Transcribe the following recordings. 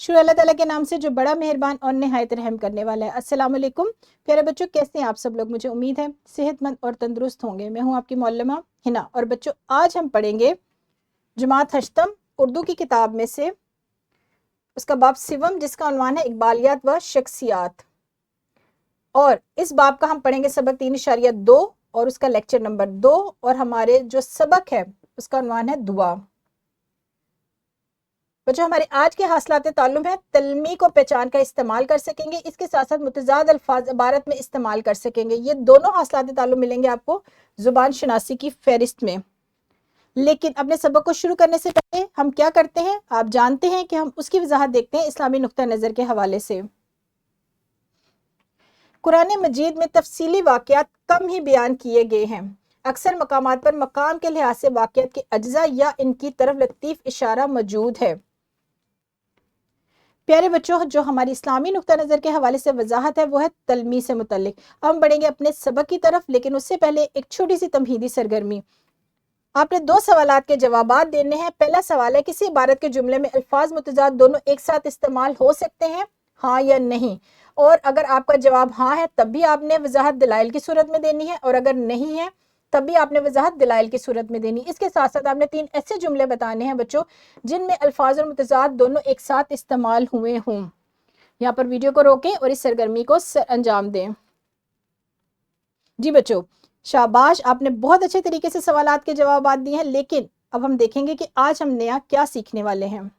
शुरू अल्लाह ताला के नाम से जो बड़ा मेहरबान और निहायत रहम करने वाला है। अस्सलाम वालेकुम प्यारे बच्चों, कैसे हैं आप सब लोग? मुझे उम्मीद है सेहतमंद और तंदुरुस्त होंगे। मैं हूं आपकी मौलमा हिना। और बच्चों, आज हम पढ़ेंगे जमात हश्तम उर्दू की किताब में से उसका बाब सिवम, जिसका उन्वान है इकबालियात व शख्सियात। और इस बाब का हम पढ़ेंगे सबक 3.2 और उसका लेक्चर नंबर 2। और हमारे जो सबक है उसका उन्वान है दुआ। बच्चों, हमारे आज के हासिलात ताल्लुम है तलमी को पहचान कर इस्तेमाल कर सकेंगे, इसके साथ साथ मुतज़ाद अल्फाज इबारत में इस्तेमाल कर सकेंगे। ये दोनों हासिलात ताल्लुम मिलेंगे आपको ज़ुबान शनासी की फहरिस्त में। लेकिन अपने सबक को शुरू करने से पहले हम क्या करते हैं, आप जानते हैं कि हम उसकी वजाहत देखते हैं इस्लामी नुक्ता नज़र के हवाले से। कुरान मजीद में तफसीली वाक़यात कम ही बयान किए गए हैं। अक्सर मकामात पर मकाम के लिहाज से वाक़यात के अज्जा या इनकी तरफ लतीफ़ इशारा मौजूद है। प्यारे बच्चों, जो हमारी इस्लामी नुक्ता नज़र के हवाले से वजाहत है वो है तलमी से मुतल्लिक। अब हम बढ़ेंगे अपने सबक की तरफ, लेकिन उससे पहले एक छोटी सी तमहीदी सरगर्मी। आपने 2 सवालात के जवाबात देने हैं। पहला सवाल है, किसी इबारत के जुमले में अल्फाज मुतज़ाद दोनों एक साथ इस्तेमाल हो सकते हैं, हाँ या नहीं? और अगर आपका जवाब हाँ है तब भी आपने वजाहत दलाइल की सूरत में देनी है, और अगर नहीं है तब भी आपने वजाहत दलाइल की सूरत में देनी। इसके साथ साथ आपने 3 ऐसे जुमले बताने हैं बच्चों जिनमें अल्फाज और मुतज़ाद दोनों एक साथ इस्तेमाल हुए हों। यहाँ पर वीडियो को रोकें और इस सरगर्मी को अंजाम दें। जी बच्चों, शाबाश, आपने बहुत अच्छे तरीके से सवालात के जवाब दिए हैं। लेकिन अब हम देखेंगे कि आज हम नया क्या सीखने वाले हैं।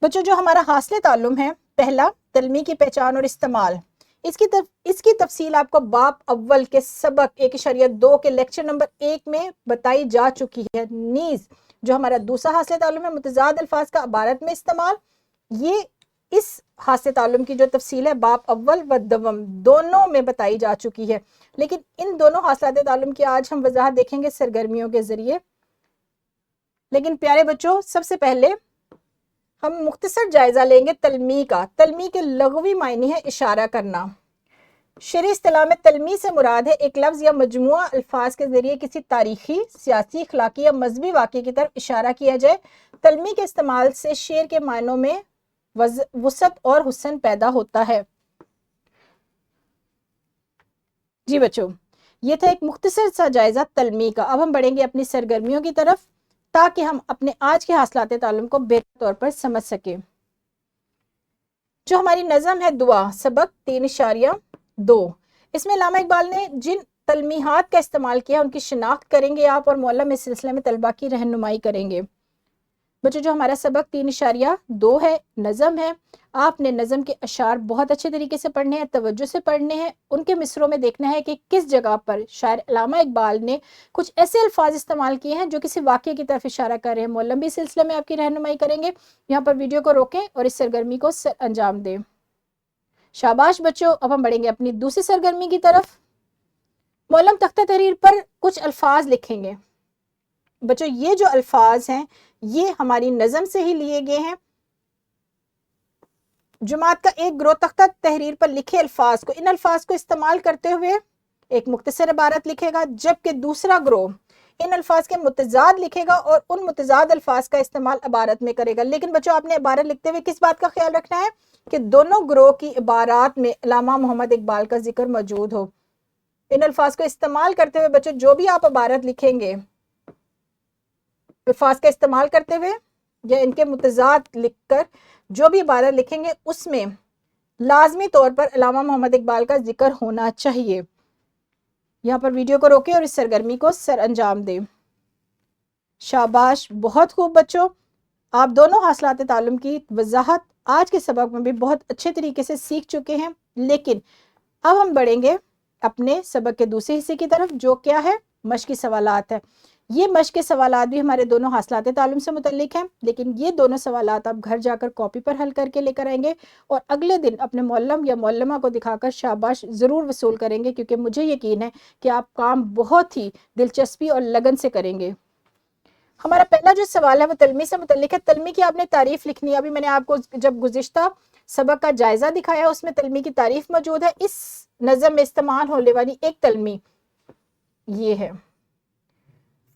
बच्चों, जो हमारा हासिल ताल्लुम है, पहला तलमी की पहचान और इस्तेमाल, इसकी तफसील आपको बाब अव्वल के सबक 1.2 के लेक्चर नंबर 1 में बताई जा चुकी है। नीज जो हमारा दूसरा हासिल ताल्लुम है, मुतज़ाद अल्फाज का इबारत में इस्तेमाल, ये इस हासिल ताल्लुम की जो तफसील है बाब अव्वल व दवम दोनों में बताई जा चुकी है। लेकिन इन दोनों हासिलात ताल्लुम की आज हम वजाहत देखेंगे सरगर्मियों के जरिए। लेकिन प्यारे बच्चों, सबसे पहले हम मुख्तसर जायजा लेंगे तलमी का। तलमी के लग़वी मायने है इशारा करना। शरई इस्तिलाह में तलमी से मुराद है एक लफ्ज़ या मजमुआ अल्फाज के जरिए किसी तारीखी, सियासी, अखलाकी या मजहबी वाक़े की तरफ इशारा किया जाए। तलमी के इस्तेमाल से शेर के मायनों में वसअत और हुस्न पैदा होता है। जी बच्चों, ये था एक मुख्तसर सा जायजा तलमी का। अब हम बढ़ेंगे अपनी सरगर्मियों की तरफ ताकि हम अपने आज के हासिलात ताल्लुम को बेहतर तौर पर समझ सकें। जो हमारी नज़म है दुआ, सबक 3.2, इसमें अल्लामा इकबाल ने जिन तलमीहात का इस्तेमाल किया उनकी शिनाख्त करेंगे आप, और मौला में सिलसिले में तलबा की रहनुमाई करेंगे। बच्चों, जो हमारा सबक 3.2 है, नज़म है, आपने नज़म के अशार बहुत अच्छे तरीके से पढ़ने हैं, तवज्जो से पढ़ने हैं। उनके मिसरों में देखना है कि किस जगह पर शायर अल्लामा इकबाल ने कुछ ऐसे अल्फाज इस्तेमाल किए हैं जो किसी वाक़े की तरफ इशारा कर रहे हैं। मौलवी भी सिलसिले में आपकी रहनुमाई करेंगे। यहाँ पर वीडियो को रोकें और इस सरगर्मी को अंजाम दें। शाबाश बच्चों, अब हम बढ़ेंगे अपनी दूसरी सरगर्मी की तरफ। मौलम तख्ता तहरीर पर कुछ अल्फाज लिखेंगे। बच्चों, ये जो अल्फाज हैं ये हमारी नज़म से ही लिए गए हैं। जमात का एक ग्रोह तख्ता तहरीर पर लिखे अल्फाज को, इन अल्फाज को इस्तेमाल करते हुए एक मुख्तसर इबारत लिखेगा, जबकि दूसरा ग्रोह इन अल्फाज के मुतज़ाद लिखेगा और उन मुतज़ाद अल्फाज का इस्तेमाल इबारत में करेगा। लेकिन बच्चों, आपने इबारत लिखते हुए किस बात का ख्याल रखना है कि दोनों ग्रोह की इबारात में अल्लामा मोहम्मद इकबाल का जिक्र मौजूद हो। इन अल्फाज को इस्तेमाल करते हुए बच्चों जो भी आप इबारत लिखेंगे, अल्फाज का इस्तेमाल करते हुए या इनके मुतज़ाद लिखकर जो भी इबारत लिखेंगे उसमें लाजमी तौर पर अल्लामा मोहम्मद इकबाल का जिक्र होना चाहिए। यहाँ पर वीडियो को रोकें और इस सरगर्मी को सर अंजाम दें। शाबाश, बहुत खूब बच्चों, आप दोनों हासिलात ताल्लुम की वजाहत आज के सबक में भी बहुत अच्छे तरीके से सीख चुके हैं। लेकिन अब हम बढ़ेंगे अपने सबक के दूसरे हिस्से की तरफ, जो क्या है, मश्की सवालात है। ये मश्क सवालात भी हमारे दोनों हासिलात ताल्लुम से मुतल्लिक हैं। लेकिन ये दोनों सवालात आप घर जाकर कॉपी पर हल करके लेकर आएंगे और अगले दिन अपने मौलम या मौलमा को दिखाकर शाबाश ज़रूर वसूल करेंगे, क्योंकि मुझे यकीन है कि आप काम बहुत ही दिलचस्पी और लगन से करेंगे। हमारा पहला जो सवाल है वो तलमी से मुतल्लिक है। तलमी की आपने तारीफ लिखनी है। अभी मैंने आपको जब गुज़िश्ता सबक का जायजा दिखाया उसमें तलमी की तारीफ मौजूद है। इस नज़म में इस्तेमाल होने वाली एक तलमी ये है,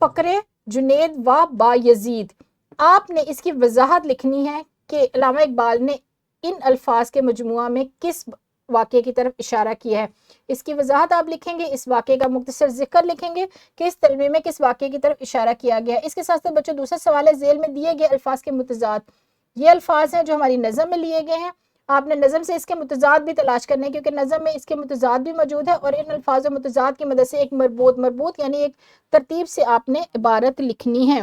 फ़क्रे जुनैद व बायजीद। आपने इसकी वजाहत लिखनी है کہ علامہ اقبال نے ان الفاظ کے مجموعہ میں کس واقعے کی طرف اشارہ کیا ہے. اس کی وضاحت آپ لکھیں گے، اس واقعے کا مختصر ذکر لکھیں گے کہ اس تلمے میں کس واقعے کی طرف اشارہ کیا گیا ہے. اس کے ساتھ ساتھ بچوں دوسرا سوال ہے ذیل میں دیے گئے الفاظ کے متضاد. یہ الفاظ ہیں جو ہماری نظم میں لیے گئے ہیں. آپ نے نظم سے اس کے متضاد بھی تلاش کرنے ہیں کیونکہ نظم میں اس کے متضاد بھی موجود ہے، اور ان الفاظ و متضاد کی مدد سے ایک مربوط یعنی ایک ترتیب سے آپ نے عبارت لکھنی ہے.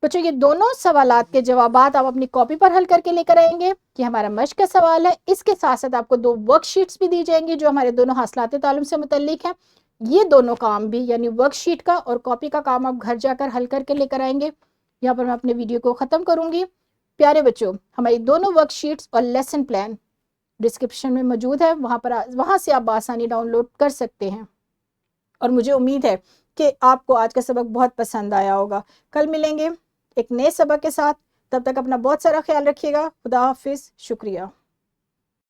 بچوں یہ دونوں سوالات کے جوابات آپ اپنی کاپی پر حل کر کے لے کر آئیں گے. یہ ہمارا مشق کا سوال ہے. اس کے ساتھ ساتھ آپ کو 2 ورک شیٹس بھی دی جائیں گی جو ہمارے دونوں حاصلات تعلم سے متعلق ہیں. یہ دونوں کام بھی یعنی ورک شیٹ کا اور کاپی کا کام آپ گھر جا کر حل کر کے لے کر آئیں گے. یہاں پر میں اپنے ویڈیو کو ختم کروں گی. پیارے بچوں ہماری دونوں ورک شیٹس اور لیسن پلان ڈسکرپشن میں موجود ہے، وہاں سے آپ بآسانی ڈاؤن لوڈ کر سکتے ہیں. اور مجھے امید ہے کہ آپ کو آج کا سبق بہت پسند آیا ہوگا. کل ملیں گے ایک نئے سبق کے ساتھ. تب تک اپنا بہت سارا خیال رکھیے گا. خدا حافظ. شکریہ.